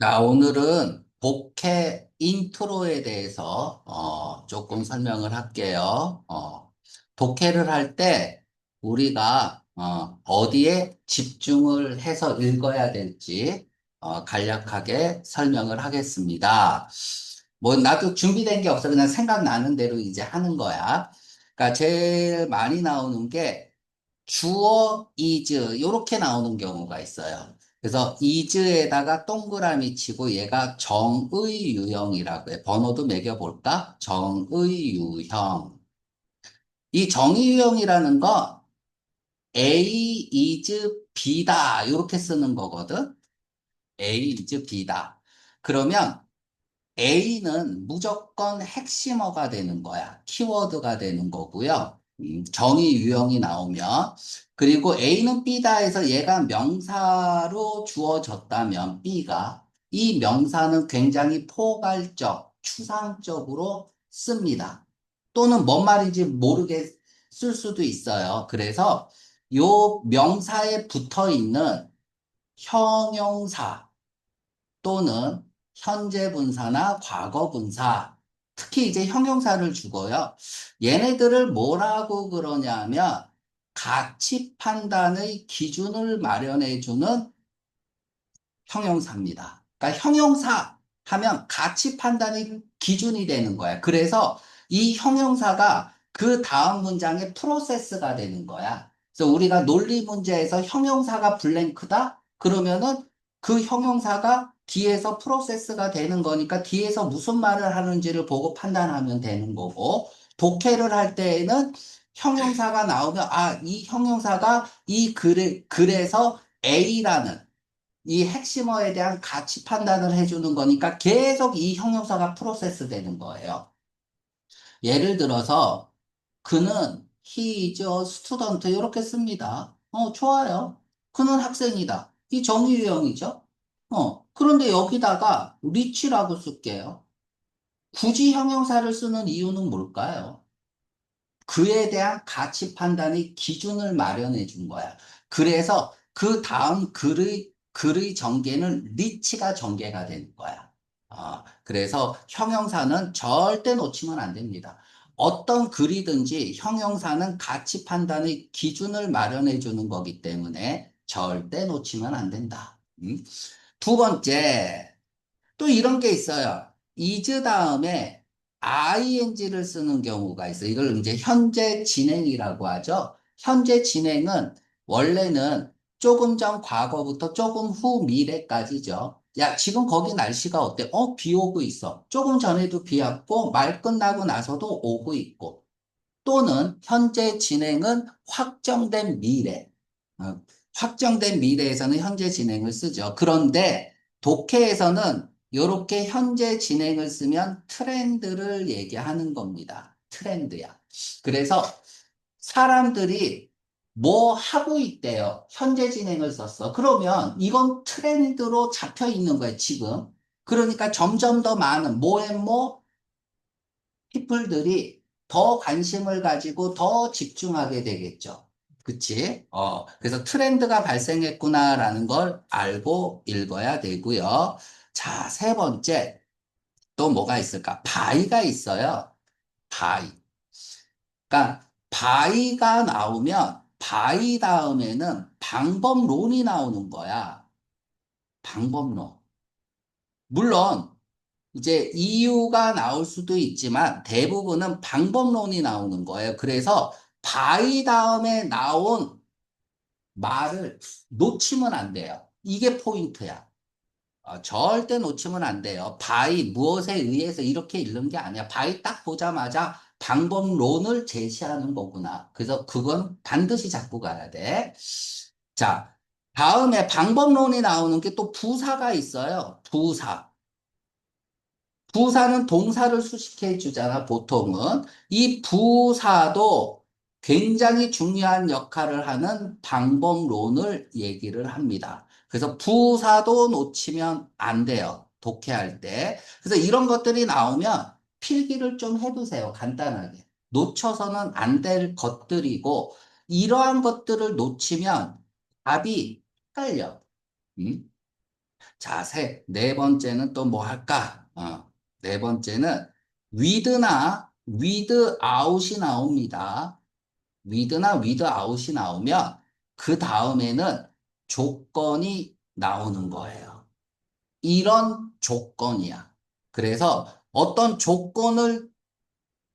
자, 오늘은 복해 인트로에 대해서 조금 설명을 할게요. 독해를 할 때 우리가 어디에 집중을 해서 읽어야 될지 간략하게 설명을 하겠습니다. 뭐 나도 준비된 게 없어. 그냥 생각나는 대로 이제 하는 거야. 그러니까 제일 많이 나오는 게 주어, is 이렇게 나오는 경우가 있어요. 그래서 is에다가 동그라미 치고 얘가 정의 유형이라고 해. 번호도 매겨볼까? 정의 유형. 이 정의 유형이라는 거 A is B다 이렇게 쓰는 거거든. A is B다. 그러면 A는 무조건 핵심어가 되는 거야. 키워드가 되는 거고요. 정의 유형이 나오면. 그리고 A는 B다 해서 얘가 명사로 주어졌다면 B가 이 명사는 굉장히 포괄적, 추상적으로 씁니다. 또는 뭔 말인지 모르게 쓸 수도 있어요. 그래서 요 명사에 붙어 있는 형용사 또는 현재 분사나 과거 분사, 특히 이제 형용사를 주고요. 얘네들을 뭐라고 그러냐면 가치 판단의 기준을 마련해 주는 형용사입니다. 그러니까 형용사 하면 가치 판단의 기준이 되는 거야. 그래서 이 형용사가 그 다음 문장의 프로세스가 되는 거야. 그래서 우리가 논리 문제에서 형용사가 블랭크다? 그러면은 그 형용사가 뒤에서 프로세스가 되는 거니까 뒤에서 무슨 말을 하는지를 보고 판단하면 되는 거고, 독해를 할 때에는 형용사가 나오면, 아, 이 형용사가 이 글에서 A라는 이 핵심어에 대한 가치 판단을 해주는 거니까 계속 이 형용사가 프로세스 되는 거예요. 예를 들어서 그는 he is a student 이렇게 씁니다. 좋아요. 그는 학생이다. 이 정의유형이죠. 그런데 여기다가 rich라고 쓸게요. 굳이 형용사를 쓰는 이유는 뭘까요? 그에 대한 가치 판단의 기준을 마련해 준 거야. 그래서 그 다음 글의 전개는 리치가 전개가 되는 거야. 그래서 형용사는 절대 놓치면 안 됩니다. 어떤 글이든지 형용사는 가치 판단의 기준을 마련해 주는 거기 때문에 절대 놓치면 안 된다. 두 번째, 또 이런 게 있어요. is 다음에 ing를 쓰는 경우가 있어요. 이걸 이제 현재 진행이라고 하죠. 현재 진행은 원래는 조금 전 과거부터 조금 후 미래까지죠. 야, 지금 거기 날씨가 어때? 비 오고 있어. 조금 전에도 비 왔고, 말 끝나고 나서도 오고 있고. 또는 현재 진행은 확정된 미래. 어, 확정된 미래에서는 현재 진행을 쓰죠. 그런데 독해에서는 이렇게 현재 진행을 쓰면 트렌드를 얘기하는 겁니다. 트렌드야. 그래서 사람들이 뭐 하고 있대요. 현재 진행을 썼어. 그러면 이건 트렌드로 잡혀 있는 거예요, 지금. 그러니까 점점 더 많은 모앤모 피플들이 더 관심을 가지고 더 집중하게 되겠죠. 그치? 그래서 트렌드가 발생했구나라는 걸 알고 읽어야 되고요. 자, 세 번째, 또 뭐가 있을까? 바이가 있어요. 바이. 그러니까, 바이가 나오면, 바이 다음에는 방법론이 나오는 거야. 방법론. 물론, 이제 이유가 나올 수도 있지만 대부분은 방법론이 나오는 거예요. 그래서 by 다음에 나온 말을 놓치면 안 돼요. 이게 포인트야. 절대 놓치면 안 돼요. by 무엇에 의해서 이렇게 읽는 게 아니야. by 딱 보자마자 방법론을 제시하는 거구나. 그래서 그건 반드시 잡고 가야 돼. 자, 다음에 방법론이 나오는 게 또 부사가 있어요. 부사. 부사는 동사를 수식해 주잖아, 보통은. 이 부사도 굉장히 중요한 역할을 하는 방법론을 얘기를 합니다. 그래서 부사도 놓치면 안 돼요. 독해할 때. 그래서 이런 것들이 나오면 필기를 좀 해두세요. 간단하게. 놓쳐서는 안 될 것들이고, 이러한 것들을 놓치면 답이 헷갈려. 음? 자, 네 번째는 또 뭐 할까? 네 번째는 with나 without이 나옵니다. with나 without이 나오면 그 다음에는 조건이 나오는 거예요. 이런 조건이야. 그래서 어떤 조건을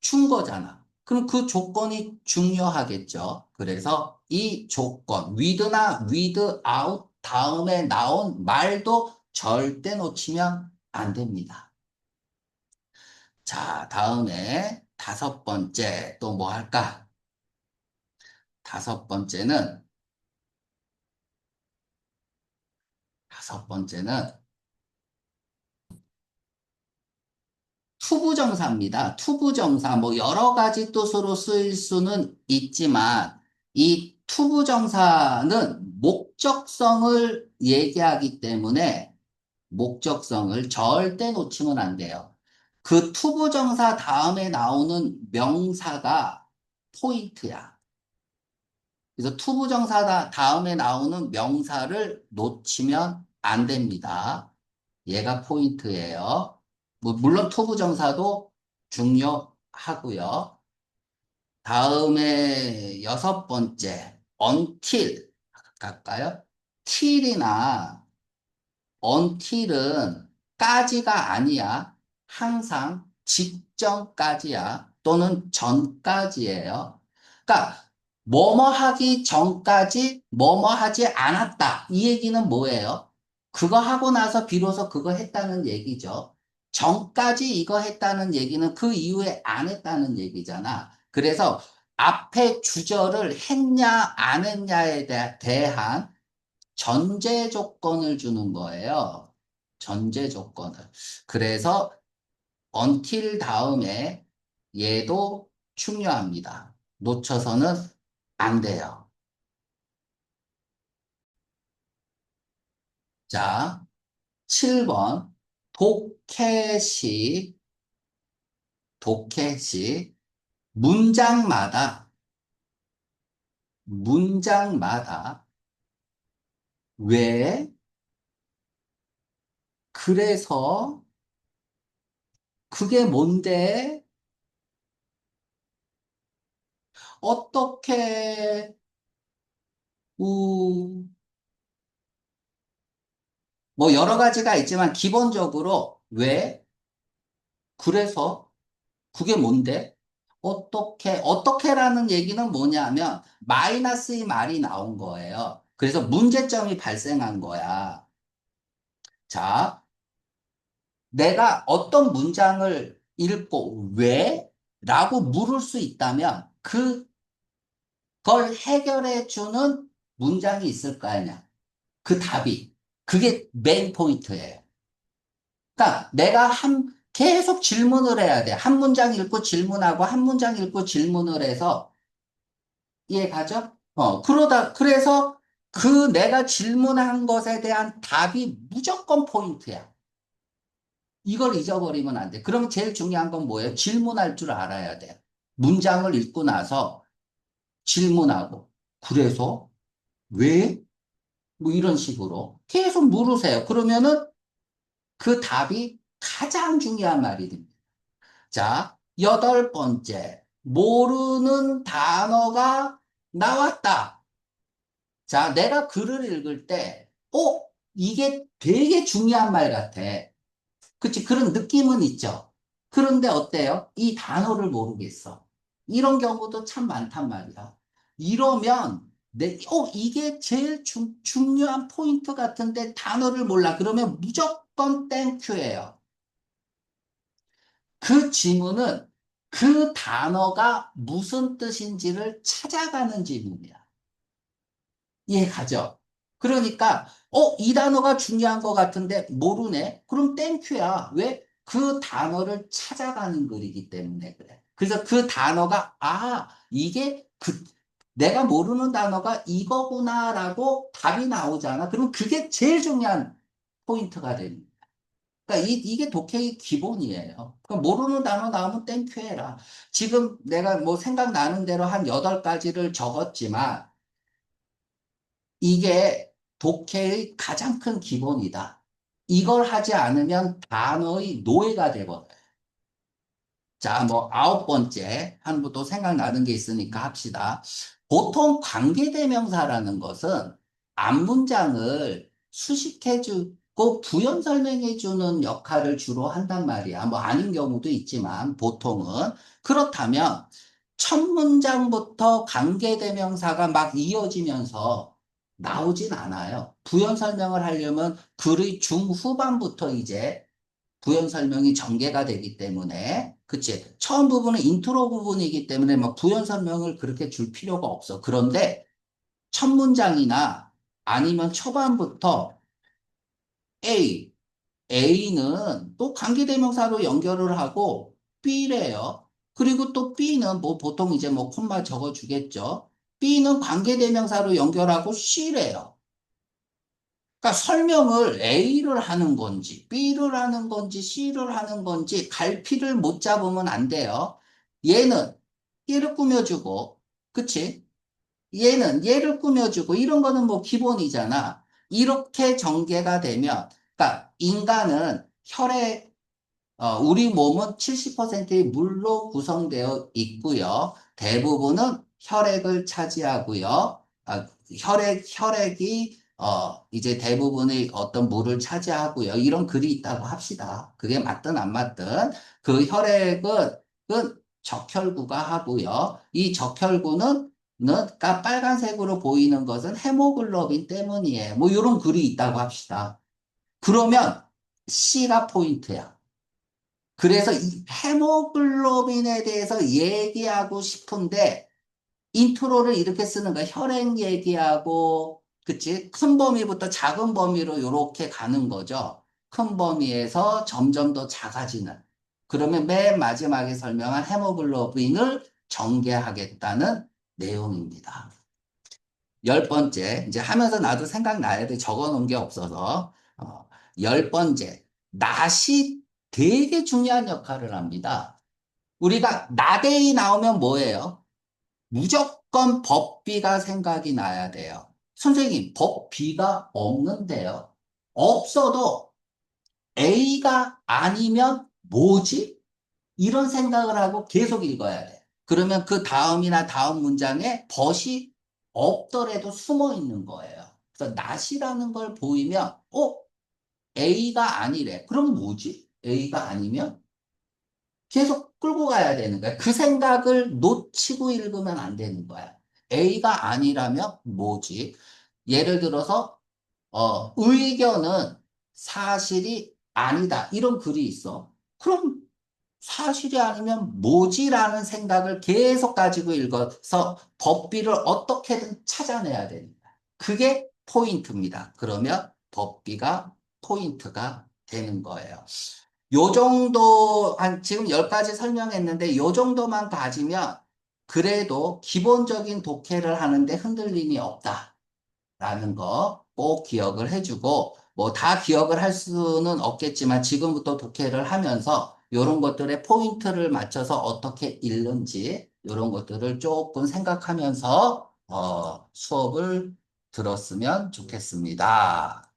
준 거잖아. 그럼 그 조건이 중요하겠죠. 그래서 이 조건, with나 without 다음에 나온 말도 절대 놓치면 안 됩니다. 자, 다음에 다섯 번째 또 뭐 할까? 다섯 번째는, 다섯 번째는 투부정사입니다. 투부정사, 뭐 여러 가지 뜻으로 쓰일 수는 있지만, 이 투부정사는 목적성을 얘기하기 때문에 목적성을 절대 놓치면 안 돼요. 그 투부정사 다음에 나오는 명사가 포인트야. 그래서 투부정사 다음에 나오는 명사를 놓치면 안 됩니다. 얘가 포인트예요. 뭐 물론 투부정사도 중요하고요. 다음에 여섯 번째, until 갈까요? till이나 until은 까지가 아니야. 항상 직전까지야. 또는 전까지예요. 그러니까 뭐뭐 하기 전까지 뭐뭐 하지 않았다. 이 얘기는 뭐예요? 그거 하고 나서 비로소 그거 했다는 얘기죠. 전까지 이거 했다는 얘기는 그 이후에 안 했다는 얘기잖아. 그래서 앞에 주절을 했냐 안 했냐에 대한 전제 조건을 주는 거예요. 전제 조건을. 그래서 until 다음에 얘도 중요합니다. 놓쳐서는 안 돼요. 자, 7번. 독해시, 독해시. 문장마다, 문장마다 왜, 그래서, 그게 뭔데, 어떻게, 우, 뭐 여러 가지가 있지만 기본적으로 왜, 그래서, 그게 뭔데? 어떻게라는 얘기는 뭐냐면 마이너스 이 말이 나온 거예요. 그래서 문제점이 발생한 거야. 자, 내가 어떤 문장을 읽고 왜? 라고 물을 수 있다면 그걸 해결해 주는 문장이 있을 거 아니야. 그 답이. 그게 메인 포인트예요. 그러니까 내가 계속 질문을 해야 돼. 한 문장 읽고 질문하고 한 문장 읽고 질문을 해서 이해 가죠? 그래서 그 내가 질문한 것에 대한 답이 무조건 포인트야. 이걸 잊어버리면 안 돼. 그럼 제일 중요한 건 뭐예요? 질문할 줄 알아야 돼. 문장을 읽고 나서 질문하고, 그래서, 왜? 뭐 이런 식으로 계속 물으세요. 그러면은 그 답이 가장 중요한 말이 됩니다. 자, 여덟 번째. 모르는 단어가 나왔다. 자, 내가 글을 읽을 때, 이게 되게 중요한 말 같아. 그치? 그런 느낌은 있죠. 그런데 어때요? 이 단어를 모르겠어. 이런 경우도 참 많단 말이야. 이러면, 이게 제일 중요한 포인트 같은데 단어를 몰라. 그러면 무조건 땡큐예요. 그 지문은 그 단어가 무슨 뜻인지를 찾아가는 지문이야. 이해가죠? 그러니까, 이 단어가 중요한 것 같은데 모르네? 그럼 땡큐야. 왜? 그 단어를 찾아가는 글이기 때문에 그래. 그래서 그 단어가, 이게 내가 모르는 단어가 이거구나라고 답이 나오잖아. 그럼 그게 제일 중요한 포인트가 됩니다. 그러니까 이게 독해의 기본이에요. 그럼 모르는 단어 나오면 땡큐 해라. 지금 내가 뭐 생각나는 대로 한 8가지를 적었지만, 이게 독해의 가장 큰 기본이다. 이걸 하지 않으면 단어의 노예가 돼버려요. 자, 뭐, 아홉 번째, 한 번 또 생각나는 게 있으니까 합시다. 보통 관계대명사라는 것은 앞문장을 수식해주고 부연 설명해주는 역할을 주로 한단 말이야. 뭐, 아닌 경우도 있지만, 보통은. 그렇다면, 첫 문장부터 관계대명사가 막 이어지면서 나오진 않아요. 부연 설명을 하려면 글의 중후반부터 이제 부연 설명이 전개가 되기 때문에, 그치? 처음 부분은 인트로 부분이기 때문에 막 부연 설명을 그렇게 줄 필요가 없어. 그런데 첫 문장이나 아니면 초반부터 A, A는 또 관계대명사로 연결을 하고 B래요. 그리고 또 B는 뭐 보통 이제 뭐 콤마 적어주겠죠. B는 관계대명사로 연결하고 C래요. 그러니까 설명을 A를 하는 건지, B를 하는 건지, C를 하는 건지 갈피를 못 잡으면 안 돼요. 얘는 얘를 꾸며주고, 그치? 얘는 얘를 꾸며주고, 이런 거는 뭐 기본이잖아. 이렇게 전개가 되면, 그러니까 인간은 우리 몸은 70%의 물로 구성되어 있고요. 대부분은 혈액을 차지하고요. 혈액이 이제 대부분의 어떤 물을 차지하고요. 이런 글이 있다고 합시다. 그게 맞든 안 맞든 그 혈액은 적혈구가 하고요. 이 적혈구는 빨간색으로 보이는 것은 헤모글로빈 때문이에요. 뭐 이런 글이 있다고 합시다. 그러면 C가 포인트야. 그래서 이 헤모글로빈에 대해서 얘기하고 싶은데 인트로를 이렇게 쓰는 거야. 혈액 얘기하고, 그치? 큰 범위부터 작은 범위로 이렇게 가는 거죠. 큰 범위에서 점점 더 작아지는. 그러면 맨 마지막에 설명한 헤모글로빈을 전개하겠다는 내용입니다. 열 번째, 이제 하면서 나도 생각나야 돼. 적어 놓은 게 없어서. 열 번째, 낫이 되게 중요한 역할을 합니다. 우리가 나데이 나오면 뭐예요? 무조건 법비가 생각이 나야 돼요. 선생님, 법비가 없는데요. 없어도 A가 아니면 뭐지? 이런 생각을 하고 계속 읽어야 돼. 그러면 그 다음이나 다음 문장에 벗이 없더라도 숨어 있는 거예요. 그래서 not이라는 걸 보이면, A가 아니래. 그럼 뭐지? A가 아니면? 계속 끌고 가야 되는 거야. 그 생각을 놓치고 읽으면 안 되는 거야. A가 아니라면 뭐지? 예를 들어서, 의견은 사실이 아니다. 이런 글이 있어. 그럼 사실이 아니면 뭐지라는 생각을 계속 가지고 읽어서 법비를 어떻게든 찾아내야 됩니다. 그게 포인트입니다. 그러면 법비가 포인트가 되는 거예요. 요 정도, 지금 10가지 설명했는데 요 정도만 가지면 그래도 기본적인 독해를 하는데 흔들림이 없다라는 거 꼭 기억을 해주고, 뭐 다 기억을 할 수는 없겠지만 지금부터 독해를 하면서 이런 것들의 포인트를 맞춰서 어떻게 읽는지 이런 것들을 조금 생각하면서 수업을 들었으면 좋겠습니다.